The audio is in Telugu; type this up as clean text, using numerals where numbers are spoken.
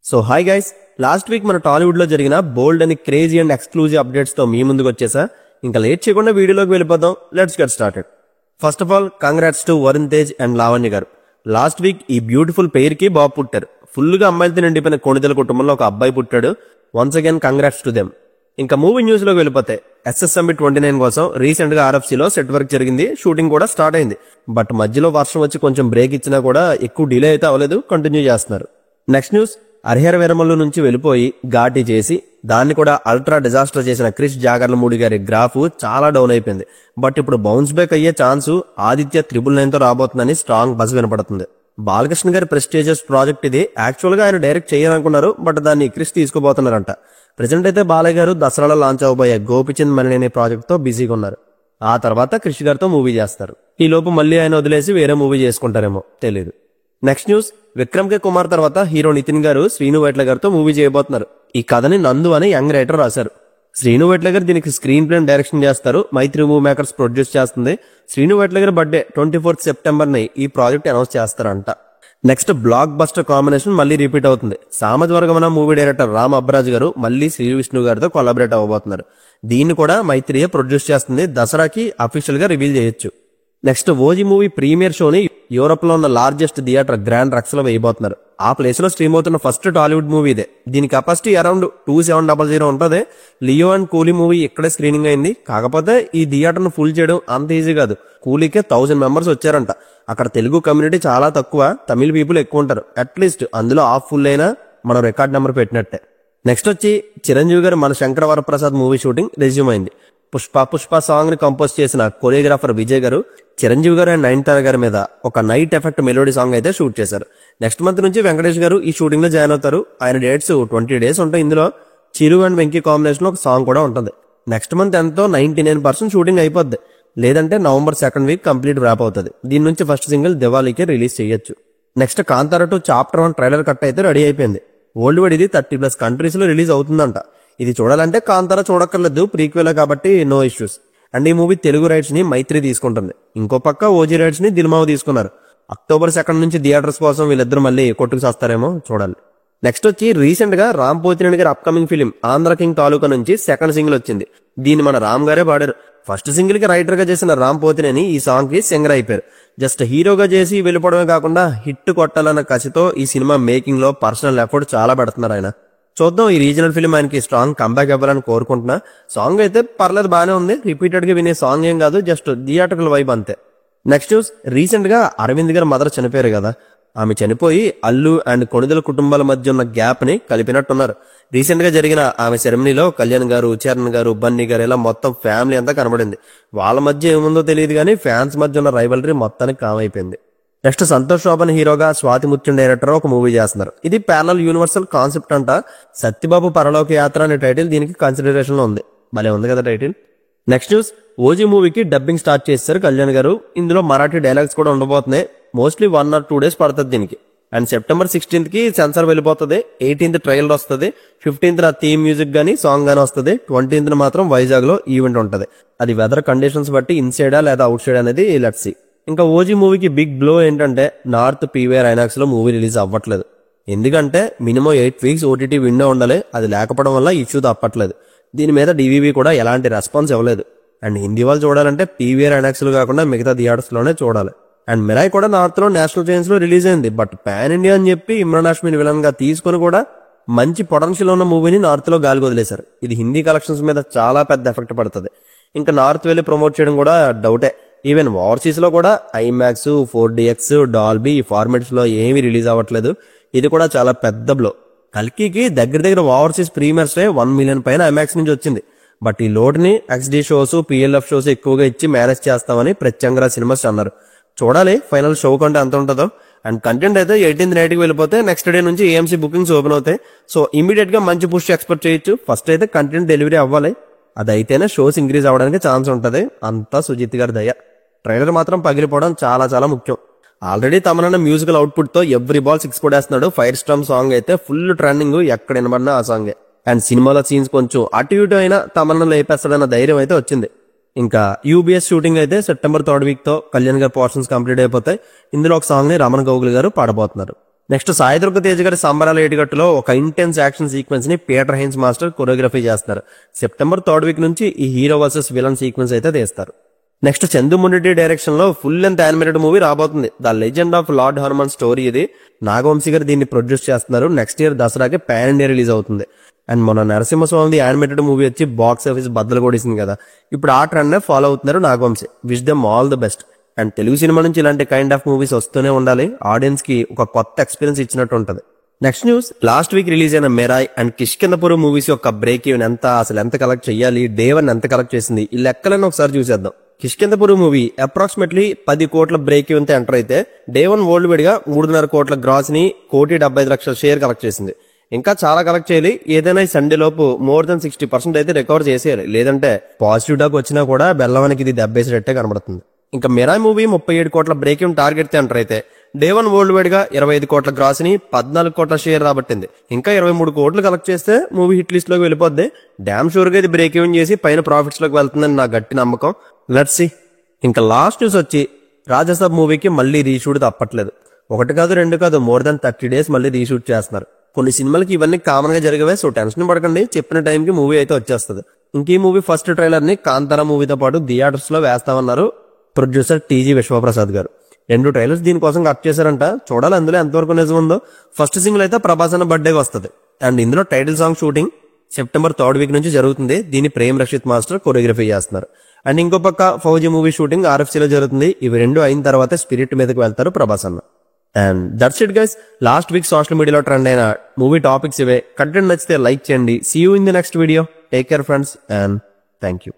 So hi guys, last week మన టాలీవుడ్ లో జరిగిన బోల్డ్ అని క్రేజీ అండ్ ఎక్స్క్లూజివ్ అప్డేట్స్ తో మీ ముందుకు వచ్చేసా. ఇంకా లేట్ చేయకుండా వీడియోలోకి వెళ్ళిపోదాం. Let's get started. First of all congrats to Varun Tej and Lavanya గారు. లాస్ట్ వీక్ ఈ బ్యూటిఫుల్ పెయిర్ కి బాబు పుట్టారు. ఫుల్ గా అమ్మాయిలతో నిండిపోయిన కొణిదెల కుటుంబంలో ఒక అబ్బాయి పుట్టాడు. Once again congrats to them. ఇంకా మూవీ న్యూస్ లోకి వెళ్ళిపోతే ఎస్ఎస్ సమ్మిట్ 29 కోసం రీసెంట్ గా ఆర్ఎఫ్సీలో సెట్ వర్క్ జరిగింది. షూటింగ్ కూడా స్టార్ట్ అయింది. బట్ మధ్యలో వర్షం వచ్చి కొంచెం బ్రేక్ ఇచ్చినా కూడా ఎక్కువ డిలే అయితే అవ్వలేదు, కంటిన్యూ చేస్తున్నారు. నెక్స్ట్ న్యూస్, హరిహర వీరమల్లు నుంచి వెళ్ళిపోయి ఘాటి చేసి దాన్ని కూడా అల్ట్రా డిజాస్టర్ చేసిన క్రిష్ జాగర్లమూడి గారి గ్రాఫ్ చాలా డౌన్ అయిపోయింది. బట్ ఇప్పుడు బౌన్స్ బ్యాక్ అయ్యే ఛాన్స్ ఆదిత్య 999 తో రాబోతుందని స్ట్రాంగ్ బజ్ వినపడుతుంది. బాలకృష్ణ గారి ప్రెస్టీజియస్ ప్రాజెక్ట్ ఇది. యాక్చువల్ గా ఆయన డైరెక్ట్ చేయాలనుకున్నారు, బట్ దాన్ని క్రిష్ తీసుకుపోతున్నారంట. ప్రెసెంట్ అయితే బాలయ్య గారు దసరాలో లాంచ్ అవబోయే గోపిచంద్ మలినేని ప్రాజెక్ట్ తో బిజీగా ఉన్నారు. ఆ తర్వాత క్రిష్ గారితో మూవీ చేస్తారు. ఈ లోపు మళ్ళీ ఆయన వదిలేసి వేరే మూవీ చేసుకుంటారేమో తెలియదు. నెక్స్ట్ న్యూస్, విక్రమ్ కే కుమార్ తర్వాత హీరో నితిన్ గారు శ్రీను వైట్ల గారితో మూవీ చేయబోతున్నారు. ఈ కథని నందు అని యంగ్ రైటర్ రాశారు. శ్రీను వైట్ల గారు దీనికి స్క్రీన్ ప్లే డైరెక్షన్ చేస్తారు. మైత్రి మూవీ మేకర్స్ ప్రొడ్యూస్ చేస్తుంది. శ్రీను వైట్ల గారి బర్త్డే 24th సెప్టెంబర్ ని ఈ ప్రాజెక్ట్ అనౌన్స్ చేస్తారంట. నెక్స్ట్, బ్లాక్ బస్టర్ కాంబినేషన్ మళ్ళీ రిపీట్ అవుతుంది. సామజ్వర్గమన మూవీ డైరెక్టర్ రామ్ అబ్రాజ్ గారు మళ్ళీ శ్రీ విష్ణు గారితో కొలాబరేట్ అవ్వబోతున్నారు. దీన్ని కూడా మైత్రియే ప్రొడ్యూస్ చేస్తుంది. దసరాకి అఫీషియల్ గా రివీల్ చేయొచ్చు. నెక్స్ట్, ఓజీ మూవీ ప్రీమియర్ షోని యూరోప్ లో ఉన్న లార్జెస్ట్ థియేటర్ గ్రాండ్ రక్స్ లో వేయబోతున్నారు. ఆ ప్లేస్ లో స్ట్రీమ్ అవుతున్న ఫస్ట్ టాలీవుడ్ మూవీ ఇదే. దీని కెపాసిటీ అరౌండ్ 2700 ఉంటుంది. లియో అండ్ కూలీ మూవీ ఇక్కడే స్క్రీనింగ్ అయింది. కాకపోతే ఈ థియేటర్ ను ఫుల్ చేయడం అంత ఈజీ కాదు. కూలీకే 1000 మెంబర్స్ వచ్చారంట. అక్కడ తెలుగు కమ్యూనిటీ చాలా తక్కువ, తమిళ పీపుల్ ఎక్కువ ఉంటారు. అట్లీస్ట్ అందులో హాఫ్ ఫుల్ అయినా మనం రికార్డ్ నెంబర్ పెట్టినట్టే. నెక్స్ట్ వచ్చి చిరంజీవి గారు మన Shankara Varaprasad movie shooting resume అయింది. పుష్ప సాంగ్ ని కంపోజ్ చేసిన కొరియోగ్రాఫర్ విజయ్ గారు చిరంజీవి గారు అండ్ నయనతార గారి మీద ఒక నైట్ ఎఫెక్ట్ మెలోడీ సాంగ్ అయితే షూట్ చేశారు. నెక్స్ట్ మంత్ నుంచి వెంకటేష్ గారు ఈ షూటింగ్ లో జాయిన్ అవుతారు. ఆయన డేట్స్ 20 days ఉంటాయి. ఇందులో చిరు అండ్ వెంకీ కాంబినేషన్ లో ఒక సాంగ్ కూడా ఉంటుంది. నెక్స్ట్ మంత్ ఎంతో 99% షూటింగ్ అయిపోద్ది. లేదంటే November 2nd week complete rap అవుతుంది. దీని నుంచి ఫస్ట్ సింగిల్ దివాళీకే రిలీజ్ చేయొచ్చు. Next, Kantara 2 chapter 1 trailer cut అయితే రెడీ అయిపోయింది. వరల్డ్ వైడ్ ఇది 30+ కంట్రీస్ లో రిలీజ్ అవుతుందంట. ఇది చూడాలంటే కాంతారా చూడక్కర్లేదు, ప్రీక్వెల్ కాబట్టి నో ఇష్యూస్. అండ్ ఈ మూవీ తెలుగు రైట్స్ ని మైత్రి తీసుకుంటుంది. ఇంకో పక్క ఓజీ రైట్స్ ని దిల్మావ తీసుకున్నారు. October 2nd నుంచి థియేటర్స్ కోసం వీళ్ళిద్దరు మళ్ళీ కొట్టుకు చేస్తారేమో చూడాలి. నెక్స్ట్ వచ్చి రీసెంట్ గా రామ్ పోతినేని గారి అప్కమింగ్ ఫిలిం ఆంధ్ర కింగ్ తాలూకా నుంచి సెకండ్ సింగిల్ వచ్చింది. దీన్ని మన రామ్ గారే పాడారు. ఫస్ట్ సింగిల్ కి రైటర్ గా చేసిన రామ్ పోతినేని ఈ సాంగ్ కి సింగర్ అయిపోయారు. జస్ట్ హీరోగా చేసి వెళ్ళిపోవడమే కాకుండా హిట్ కొట్టాలన్న కసితో ఈ సినిమా మేకింగ్ లో పర్సనల్ ఎఫర్ట్ చాలా పెడుతున్నారు ఆయన. చూద్దాం, ఈ రీజనల్ ఫిల్మ్ ఆయనకి స్ట్రాంగ్ కంబ్యాక్ ఇవ్వాలని కోరుకుంటున్నా. సాంగ్ అయితే పర్లేదు, బానే ఉంది. రిపీటెడ్ గా వినే సాంగ్ ఏం కాదు, జస్ట్ థియేటర్కల్ వైబ్ అంతే. నెక్స్ట్ న్యూస్, రీసెంట్ గా అరవింద్ గారి మదర్ చనిపోయారు కదా. ఆమె చనిపోయి అల్లు అండ్ కొణిదెల కుటుంబాల మధ్య ఉన్న గ్యాప్ ని కలిపినట్టున్నారు. రీసెంట్ గా జరిగిన ఆమె సెరమనీలో కళ్యాణ్ గారు, చరణ్ గారు, బన్నీ గారు ఇలా మొత్తం ఫ్యామిలీ అంతా కనబడింది. వాళ్ళ మధ్య ఏముందో తెలియదు కానీ ఫ్యాన్స్ మధ్య ఉన్న రైవలరీ మొత్తానికి కామైపోయింది. నెక్స్ట్, సంతోష్ శోభన్ హీరోగా స్వాతి ముత్యం డైరెక్టర్ ఒక మూవీ చేస్తున్నారు. ఇది ప్యారలల్ యూనివర్సల్ కాన్సెప్ట్ అంట. సత్యబాబు పరలోక యాత్ర అనే టైటిల్ దీనికి కన్సిడరేషన్ లో ఉంది. భలే ఉంది కదా టైటిల్. నెక్స్ట్ న్యూస్, ఓజీ మూవీకి డబ్బింగ్ స్టార్ట్ చేశారు కళ్యాణ్ గారు. ఇందులో మరాఠీ డైలాగ్స్ కూడా ఉండబోతున్నాయి. మోస్ట్లీ 1 or 2 days పడుతుంది దీనికి. అండ్ September 16th కి సెన్సార్ వెళ్ళిపోతుంది. 18th ట్రైలర్ వస్తుంది. 15th థీమ్ మ్యూజిక్ గానీ సాంగ్ గానీ వస్తుంది. 20th మాత్రం వైజాగ్ లో ఈవెంట్ ఉంటుంది. అది వెదర్ కండిషన్స్ బట్టి ఇన్సైడా లేదా అవుట్ సైడ్ అనేది లెట్స్ సీ. ఇంకా ఓజీ మూవీకి బిగ్ బ్లో ఏంటంటే నార్త్ పీవీఆర్ ఐనాక్స్ లో మూవీ రిలీజ్ అవ్వట్లేదు. ఎందుకంటే మినిమం 8 weeks ఓటీటీ విండో ఉండాలి. అది లేకపోవడం వల్ల ఇష్యూ తప్పట్లేదు. దీని మీద డివివి కూడా ఎలాంటి రెస్పాన్స్ ఇవ్వలేదు. అండ్ హిందీ వాళ్ళు చూడాలంటే పీవీఆర్ ఐనాక్స్ లో కాకుండా మిగతా థియేటర్స్ లోనే చూడాలి. అండ్ మిరాయ్ కూడా నార్త్ లో నేషనల్ చైన్స్ లో రిలీజ్ అయింది. బట్ పాన్ ఇండియా అని చెప్పి ఇమ్రాన్ హాష్మీని విలన్ గా తీసుకుని కూడా మంచి పొటెన్షియల్ ఉన్న మూవీని నార్త్ లో గాలి వదిలేశారు. ఇది హిందీ కలెక్షన్స్ మీద చాలా పెద్ద ఎఫెక్ట్ పడుతుంది. ఇంకా నార్త్ వెళ్ళి ప్రమోట్ చేయడం కూడా డౌటే. ఈవెన్ ఓవర్సీస్ లో కూడా ఐమాక్స్, 4DX, డాల్బీ ఈ ఫార్మాట్స్ లో ఏమీ రిలీజ్ అవ్వట్లేదు. ఇది కూడా చాలా పెద్ద బ్లో. కల్కికి దగ్గర ఓవర్సీస్ ప్రీమియర్స్ 1 million పైన ఐమాక్స్ నుంచి వచ్చింది. బట్ ఈ లోడ్ ని XD షోస్, PLF షోస్ ఎక్కువగా ఇచ్చి మేనేజ్ చేస్తామని ప్రత్యంగరా సినిమాస్ అన్నారు. చూడాలి ఫైనల్ షో కంటే ఎంత ఉంటుందో. అండ్ కంటెంట్ అయితే 18th night కి వెళ్ళిపోతే నెక్స్ట్ డే నుంచి AMC బుకింగ్స్ ఓపెన్ అవుతాయి. సో ఇమీడియట్ గా మంచి పుష్ ఎక్స్పెక్ట్ చేయొచ్చు. ఫస్ట్ అయితే కంటెంట్ డెలివరీ అవ్వాలి. అదైతేనే షోస్ ఇంక్రీజ్ అవ్వడానికి ఛాన్స్ ఉంటది. అంతా సుజిత్ గారి దయ. ట్రైలర్ మాత్రం పగిలిపోవడం చాలా చాలా ముఖ్యం. ఆల్రెడీ తమనన్న మ్యూజికల్ అవుట్పుట్ తో ఎవ్రీ బాల్ 6 కొడేస్తున్నాడు. ఫైర్ స్టామ్ సాంగ్ అయితే ఫుల్ ట్రెండింగ్, ఎక్కడ వినబడినా ఆ సాంగే. అండ్ సినిమాలో సీన్స్ కొంచెం అటు ఇటు అయినా తమనన్న లేపేస్తాడన్న ధైర్యం అయితే వచ్చింది. ఇంకా యూబీఎస్ షూటింగ్ అయితే September 3rd వీక్ తో కళ్యాణ్ గారి పోర్షన్స్ కంప్లీట్ అయిపోతాయి. ఇందులో ఒక సాంగ్ ని రమణ గౌగుల్ గారు పాడబోతున్నారు. నెక్స్ట్ సాయిదుర్గ తేజ్ గారి సంబరాల ఏటిగట్టులో ఒక ఇంటెన్స్ యాక్షన్ సీక్వెన్స్ ని పీటర్ హైన్స్ మాస్టర్ కొరియోగ్రఫీ చేస్తారు. సెప్టెంబర్ 3rd వీక్ నుంచి ఈ హీరో వర్సెస్ విలన్ సీక్వెన్స్ అయితే తీస్తారు. నెక్స్ట్ చందు మునిరెడ్డి డైరెక్షన్ లో ఫుల్ లెంత్ యానిమేటెడ్ మూవీ రాబోతుంది. The legend of lord Hanuman story ఇది. నాగవంశీ గారు దీన్ని ప్రొడ్యూస్ చేస్తున్నారు. నెక్స్ట్ ఇయర్ దసరాకి పాన్ ఇండియా రిలీజ్ అవుతుంది. అండ్ మొన్న నరసింహస్వామి యానిమేటెడ్ మూవీ వచ్చి బాక్స్ ఆఫీస్ బద్దలు కొడేసింది కదా, ఇప్పుడు ఆ ట్రెండ్ నే ఫాలో అవుతున్నారు Nagavamsi. Wish them all the best. And Telugu cinema నుంచి ఇలాంటి కైండ్ ఆఫ్ మూవీస్ వస్తూనే ఉండాలి. ఆడియన్స్ కి ఒక కొత్త ఎక్స్పీరియన్స్ ఇచ్చినట్టు ఉంటది. Next news, last week release అయిన మెరాయ్ అండ్ కిష్కిందపురం మూవీస్ యొక్క బ్రేక్ ఈవెన్ ఎంత కలెక్ట్ చేయాలి, డే 1 ఎంత కలెక్ట్ చేసింది, ఈ లెక్కలను ఒకసారి చూసేద్దాం. కిష్కిందపురం మూవీ అప్రాక్సిమేట్లీ 10 కోట్ల బ్రేక్ ఈవెన్ తో ఎంటర్ అయితే డే 1 వరల్డ్ వైడ్ గా 3.5 కోట్ల గ్రాస్ ని 1,75,00,000 షేర్ కలెక్ట్ చేసింది. ఇంకా చాలా కలెక్ట్ చేయాలి. ఏదైనా ఈ సండే లోపు మోర్ దెన్ 60% అయితే రికవర్ చేసేయాలి. లేదంటే పాజిటివ్ టాక్ వచ్చినా కూడా బెల్లవానికి ఇది దెబ్బేసేటట్టే కనబడుతుంది. ఇంకా మెరాయ్ మూవీ 37 కోట్ల బ్రేక్ ఈవెన్ టార్గెట్ తో ఎంటర్ అయితే డే 1 వరల్డ్ వైడ్ గా 25 కోట్ల గ్రాస్ ని 14 కోట్ల షేర్ రాబట్టింది. ఇంకా 23 కోట్లు కలెక్ట్ చేస్తే మూవీ హిట్ లిస్ట్ లోకి వెళ్ళిపోద్ది. డామ్ షూర్ గా ఇది బ్రేక్ ఈవెన్ చేసి పైన ప్రాఫిట్స్ లోకి వెళ్తుందని నా గట్టి నమ్మకం. Let's see. ఇంకా లాస్ట్ న్యూస్ వచ్చి రాజసాబ్ మూవీకి మళ్ళీ రీషూట్ తప్పట్లేదు. 1 కాదు 2 కాదు, మోర్ దాన్ 30 days మళ్ళీ రీషూట్ చేస్తున్నారు. కొన్ని సినిమాలకి ఇవన్నీ కామన్ గా జరిగేవే, సో టెన్షన్ పడకండి. చెప్పిన టైంకి మూవీ అయితే వచ్చేస్తుంది. ఇంక ఈ మూవీ ఫస్ట్ ట్రైలర్ ని కాంతారా మూవీతో పాటు థియేటర్స్ లో వేస్తామన్నారు ప్రొడ్యూసర్ టీజీ విశ్వప్రసాద్ గారు. 2 ట్రైలర్స్ దీనికోసం కట్ చేశారంట. చూడాలి అందులో ఎంతవరకు నిజం ఉందో. ఫస్ట్ సింగిల్ అయితే ప్రభాస్ అన్న బర్త్డేకి వస్తుంది. అండ్ ఇందులో title song shooting September 3rd week నుంచి జరుగుతుంది. దీన్ని ప్రేమ్ రషీద్ మాస్టర్ కొరియోగ్రఫీ చేస్తున్నారు. అండ్ ఇంకో పక్క ఫౌజీ మూవీ షూటింగ్ RFC లో జరుగుతుంది. ఇవి 2 అయిన తర్వాత స్పిరిట్ మీదకి వెళ్తారు ప్రభాస్ అన్న. And that's it guys. Last week social మీడియాలో ట్రెండ్ అయిన మూవీ టాపిక్స్ ఇవే. కంటెంట్ నచ్చితే లైక్ చేయండి. See you in the next video. Take care friends and thank you.